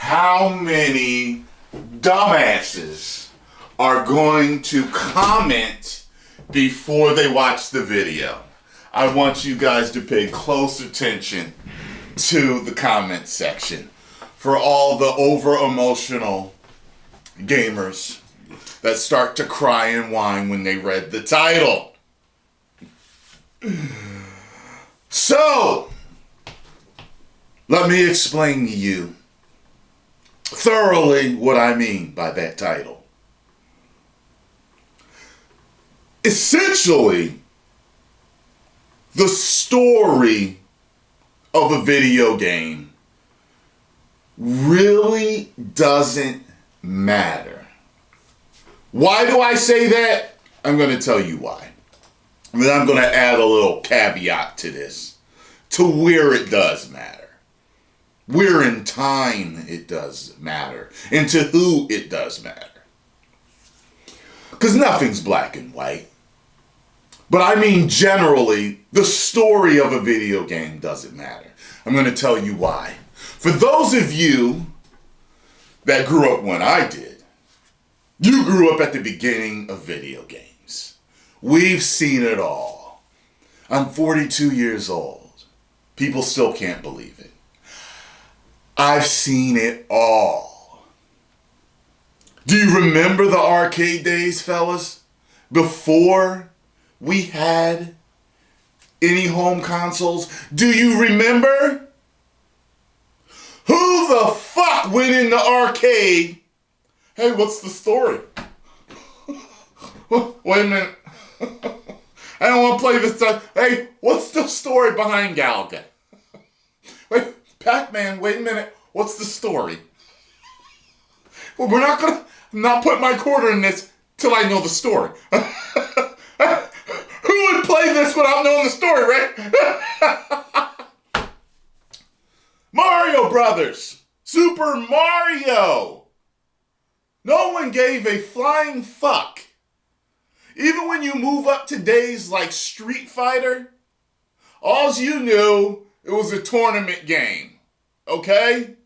how many dumbasses are going to comment before they watch the video. I want you guys to pay close attention to the comment section for all the over-emotional gamers that start to cry and whine when they read the title. So, let me explain to you thoroughly what I mean by that title. Essentially, the story of a video game really doesn't matter. Why do I say that? I'm going to tell you why. And then I'm going to add a little caveat to this, to where it does matter. Where in time it does matter, and to who it does matter. Because nothing's black and white. But I mean generally, the story of a video game doesn't matter. I'm going to tell you why. For those of you that grew up when I did, you grew up at the beginning of video games. We've seen it all. I'm 42 years old. People still can't believe it. I've seen it all. Do you remember the arcade days, fellas? Before we had any home consoles? Do you remember? Who the fuck went in the arcade? Hey, what's the story? Wait a minute. I don't want to play this time. Hey, what's the story behind Galaga? Wait, Pac-Man, wait a minute. What's the story? Well, I'm not put my quarter in this till I know the story. Who would play this without knowing the story, right? Mario Brothers. Super Mario. No one gave a flying fuck. Even when you move up to days like Street Fighter, all you knew, it was a tournament game. Okay?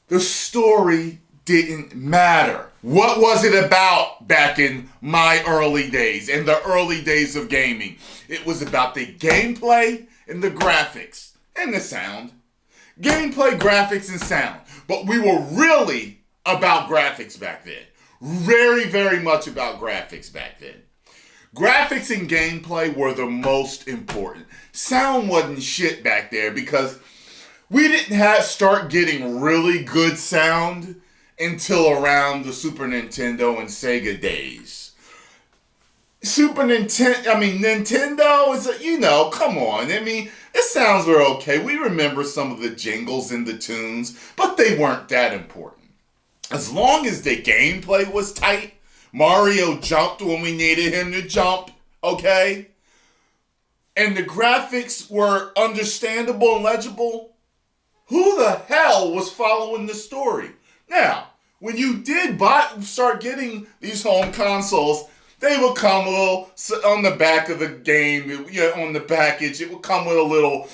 The story didn't matter. What was it about back in my early days, in the early days of gaming? It was about the gameplay and the graphics and the sound. Gameplay, graphics, and sound. But we were really about graphics back then. Very, very much about graphics back then. Graphics and gameplay were the most important. Sound wasn't shit back there because we didn't start getting really good sound until around the Super Nintendo and Sega days. Nintendo is, come on. The sounds were okay. We remember some of the jingles and the tunes, but they weren't that important. As long as the gameplay was tight, Mario jumped when we needed him to jump, okay? And the graphics were understandable and legible, who the hell was following the story? Now, when you did start getting these home consoles, they would come a little on the back of the game, on the package. It would come with a little,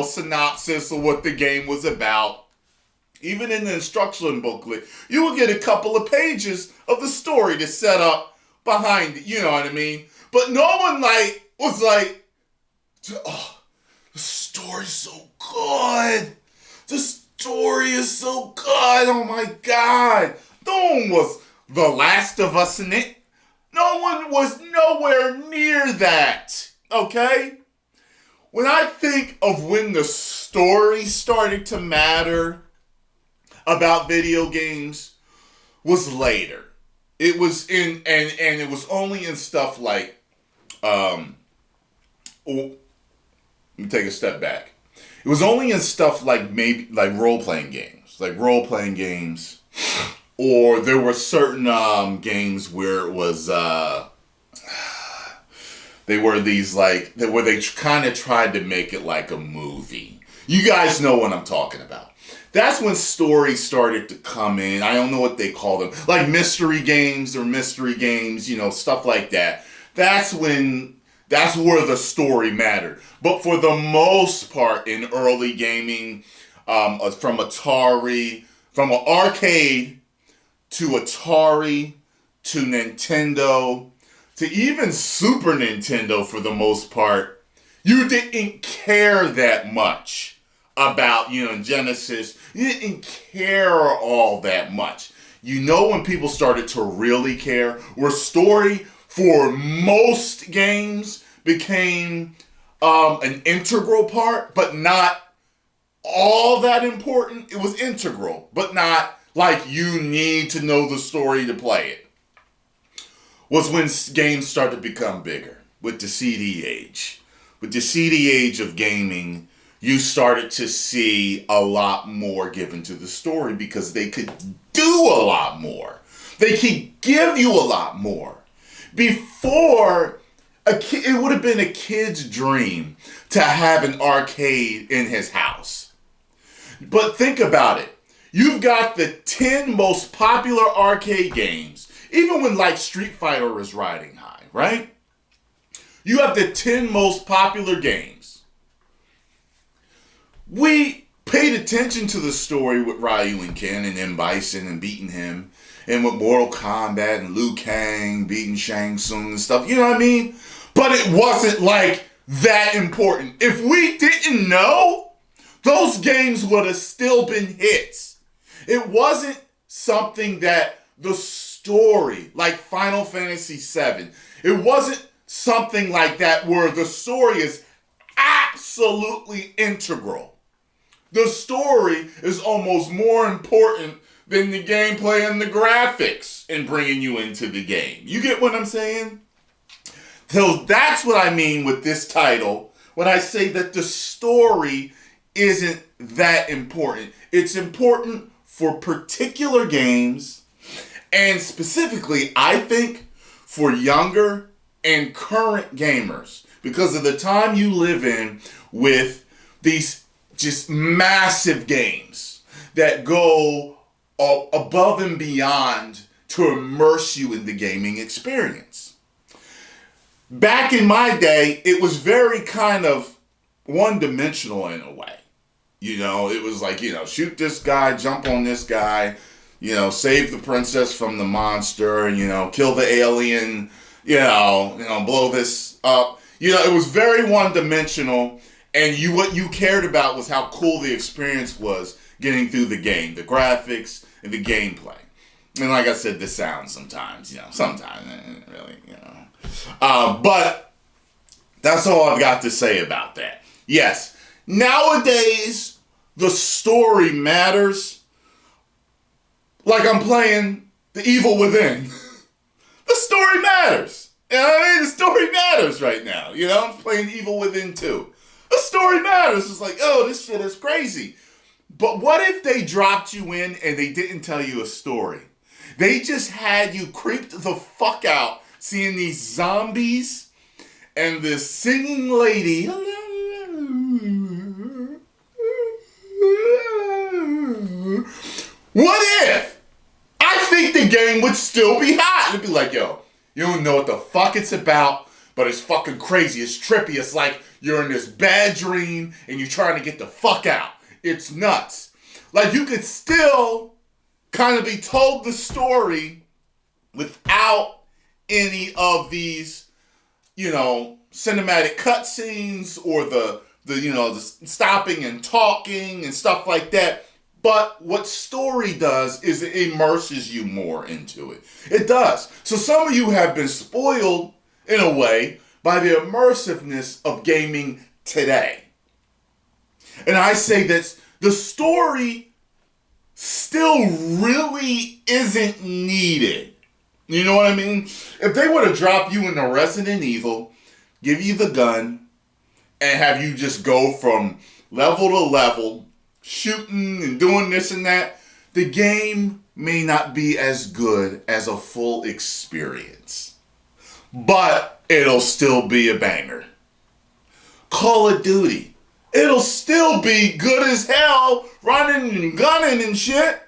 synopsis of what the game was about. Even in the instruction booklet, you would get a couple of pages of the story to set up behind it. You know what I mean? But no one was like, oh, the story's so good. The story is so good. Oh my God. No one was The Last of Us in it. No one was nowhere near that. Okay? When I think of when the story started to matter about video games, was later. It was in, and it was only in stuff like, let me take a step back. It was only in stuff like role-playing games, or there were certain games where it was, they were these where they kind of tried to make it like a movie. You guys know what I'm talking about. That's when stories started to come in. I don't know what they call them. Like mystery games, stuff like that. That's when That's where the story mattered. But for the most part, in early gaming, from Atari, from an arcade to Atari to Nintendo to even Super Nintendo, for the most part, you didn't care that much about, Genesis. You didn't care all that much. When people started to really care, where story for most games became an integral part, but not all that important. It was integral, but not like you need to know the story to play it. Was when games started to become bigger with the CD age. With the CD age of gaming, you started to see a lot more given to the story because they could do a lot more. They could give you a lot more. Before, it would have been a kid's dream to have an arcade in his house. But think about it. You've got the 10 most popular arcade games, even when like Street Fighter is riding high, right? You have the 10 most popular games. We paid attention to the story with Ryu and Ken and M. Bison and beating him, and with Mortal Kombat and Liu Kang beating Shang Tsung and stuff, you know what I mean? But it wasn't like that important. If we didn't know, those games would have still been hits. It wasn't something that the story, like Final Fantasy VII, it wasn't something like that where the story is absolutely integral. The story is almost more important than the gameplay and the graphics in bringing you into the game. You get what I'm saying? So that's what I mean with this title when I say that the story isn't that important. It's important for particular games, and specifically, I think, for younger and current gamers, because of the time you live in with these just massive games that go above and beyond to immerse you in the gaming experience. Back in my day, it was very kind of one-dimensional in a way. It was like, shoot this guy, jump on this guy, save the princess from the monster, kill the alien, blow this up. It was very one-dimensional, and what you cared about was how cool the experience was getting through the game, the graphics, and the gameplay. And like I said, the sound sometimes, sometimes, really, But that's all I've got to say about that. Yes, nowadays, the story matters. Like I'm playing The Evil Within. The story matters. You know what I mean? The story matters right now. I'm playing Evil Within 2. The story matters. It's like, oh, this shit is crazy. But what if they dropped you in and they didn't tell you a story? They just had you creeped the fuck out seeing these zombies and this singing lady. What if? I think the game would still be hot. It'd be like, yo, you don't know what the fuck it's about, but it's fucking crazy. It's trippy. It's like you're in this bad dream and you're trying to get the fuck out. It's nuts. Like you could still kind of be told the story without any of these, cinematic cutscenes or the stopping and talking and stuff like that. But what story does is it immerses you more into it. It does. So some of you have been spoiled, in a way, by the immersiveness of gaming today. And I say that the story still really isn't needed. You know what I mean? If they were to drop you into Resident Evil, give you the gun, and have you just go from level to level, shooting and doing this and that, the game may not be as good as a full experience. But it'll still be a banger. Call of Duty. It'll still be good as hell, running and gunning and shit.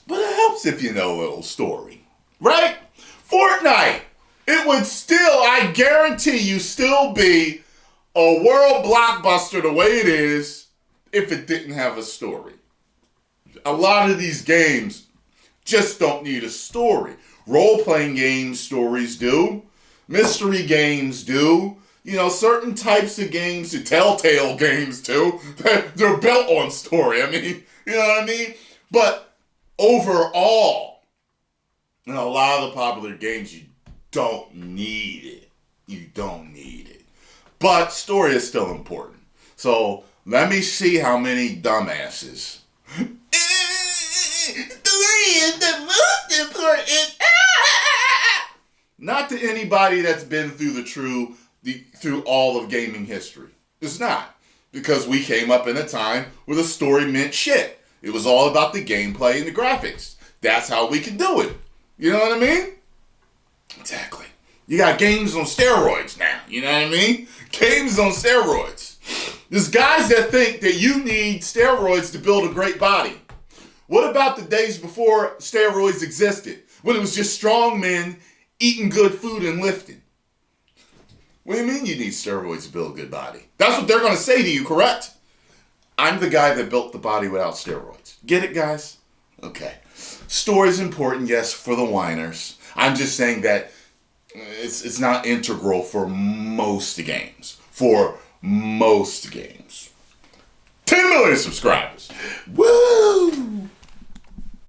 But it helps if you know a little story, right? Fortnite. it would still, I guarantee you, still be a world blockbuster the way it is if it didn't have a story. A lot of these games just don't need a story. Role-playing games, stories do. Mystery games do. You know, certain types of games, the Telltale games too, they're built on story. I mean, you know what I mean? But overall, in a lot of the popular games, you don't need it. You don't need it. But story is still important. So let me see how many dumbasses. Story is the most important. Not to anybody that's been through all of gaming history. It's not. Because we came up in a time where the story meant shit. It was all about the gameplay and the graphics. That's how we can do it. You know what I mean? Exactly. You got games on steroids now. You know what I mean? Games on steroids. There's guys that think that you need steroids to build a great body. What about the days before steroids existed? When it was just strong men eating good food and lifting? What do you mean you need steroids to build a good body? That's what they're going to say to you, correct? I'm the guy that built the body without steroids. Get it, guys? Okay. Story's important, yes, for the whiners. I'm just saying that it's not integral for most games. For most games. 10 million subscribers. Woo!